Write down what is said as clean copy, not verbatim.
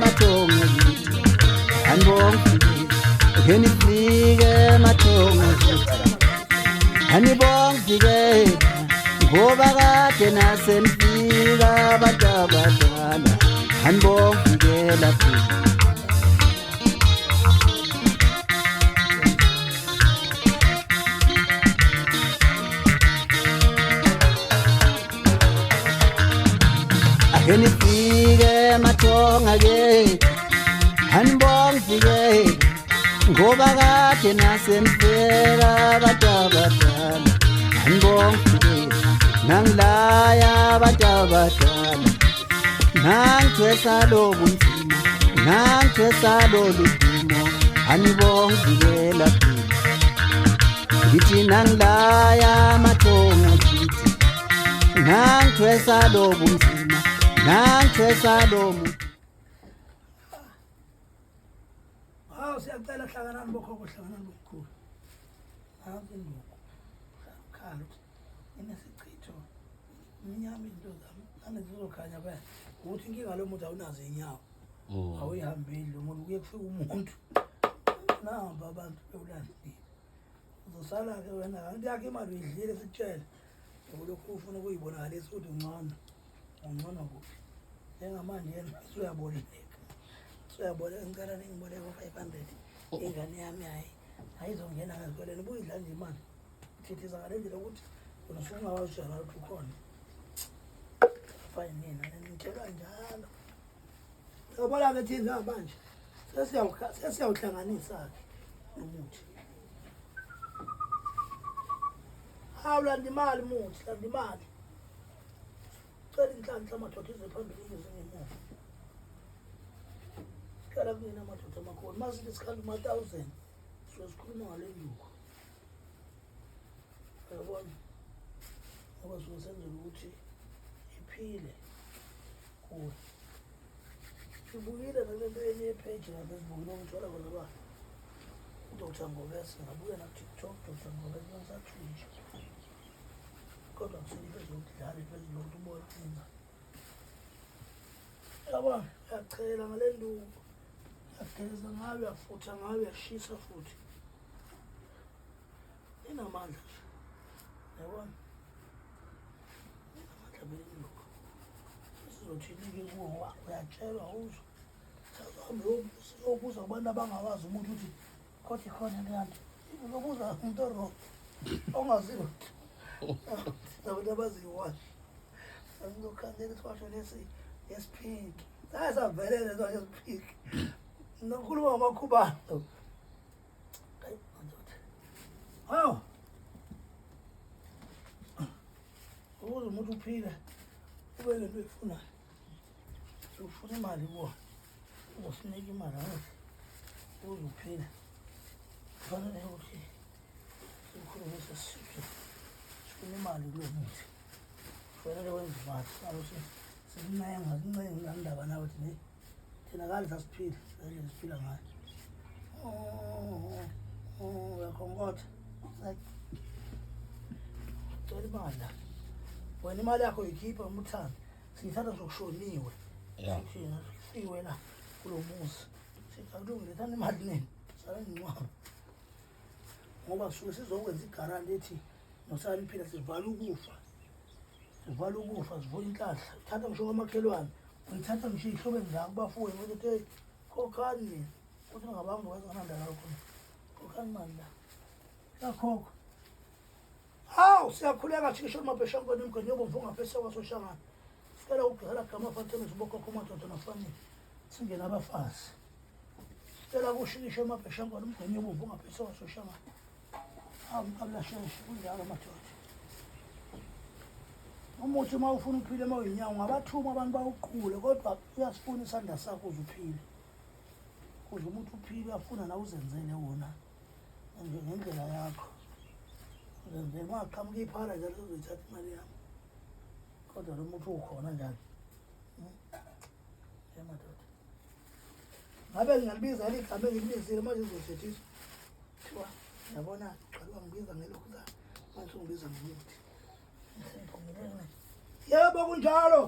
mathongo anibongile ngenifike mathongo anibongile ngoba kade nasenifika abantu abadala anibongile lapho nifike mathonga ke anibongile ngoba kade nasenifika abantu abadala anibongile nangilaya abantu abadala nangithwesa lobu nzima nangithwesa lolu dumo anibongile lapho ngithi nangilaya mathonga ngithi nangithwesa lobu nzima nangithwesa lomu siyacela hlanganani bokhokho hlanganani bokukhulu nansi induku khalo inesichitho minyama into zami nangizokhanya phela ukuthi inkinga lo muntu awunazo inyawo awuyihambeli lo muntu kuye kufika umuntu namba abantu bewulandile uzosala-ke wena kanti yakho imali uyidlile sikutshele ulokhu ufuna ukuyibonakalisa ukuthi ungcono kuphi njengamanje yena usuyaboleka ngicela ningiboleka u-500 ingane yami ayizongena ngazikoleni ubuyidla nje imali uthithisa ngale ndlela ukuthi wena usungawazijala ukuthi ukhona fine nina nitshela njalo yabona-ke thina manje sesiyawuhlanganisa-ke umuthi landa imali muthi landa imali cela inhlanhla amadoda ize phambili ngemuva sikhala kunina amadoda amakhulu masithi isikhala uma-1000 sikhuluma ngale nduku uyabona ngoba sizosenzela ukuthi iphile kuwe sibukile nale nto enye epheji ngabe sibukile okuthola khona ba uDr Ngobese ngabuya na-TikTok Dr Ngobese nasatwitch kodwa kuseliphe zokudlala iphezulokuthi ubona inga yabona uyachela ngale nduku uyageza ngayo uyafutha ngayo uyashisa futhi inamandla nje yabona inamandla belinduku sizothini-ke kuwo ngoba uyatshelwa uzwa sahambe siyobuza kubantu abangawazi umuntu ukuthi kodwa ikhona leyanto uzobuza umuntu oro ongaziwa abantu abaziyi-1 angizokhangela isiwasho yesiphinki savelele so yesiphinki nokhuluma ngamakhubalo hawu ukuze umuntu uphile ube lento eyifunayo ufuna imali kuwona uzosinika imali angazi ukuze uphile kufanele ukuthi sikhulumise sifuna imali kulo muthi kufanele wenze imali alokuthi sikuncenga nandaba nawe thina kade sasiphile sendlela siphila ngayo uyakhonkotha cela imali la wena imali yakho yikhipha umuthando siyithatha sokushoniwe thina sifiwe la kulo muzi sikulungile thanda imali nini sale ngcwaba ngoba suke sizokwenza igaranti ethi nosaliphila sivala ukufa sivula inhlahla thatha ngisho kwamakhelwane uyithatha ngisho ihlobeni la kubafuwe ukuthi hey khokhani mina ukuthi ngabantu wezananda la khona khokhani mani la yakhokho hawu siyakhuleka thisho emabheshankweni emgeni yobomvu ngaphesheya kwasoshangana sicela ukugcela gama fatene zibokhokho madoda nafanele singena abafazi sicela kushikishe emabheshankweni emgeni yobomvu ngaphesheya kwasoshangana mkabilasheshe kunjalo madoda umuthi uma ufuna uphile uma uyinyawo ngabathuma abantu bawuqhule kodwa uyasifuna isandla sakho uze uphile kuze umuntu uphile uyafuna na uzenzele wona ngendlela yakho uzenzele ungaqhamuka iphara njalo uzoyithatha imali yami kodwa lo muntu ukhona njalo madoda ngabe ngingalibiza igama engilibizile manje uzosethisa thiwa yabona qala ngibiza ngelokhu la manje ungibiza ngomuthi yebo kunjalo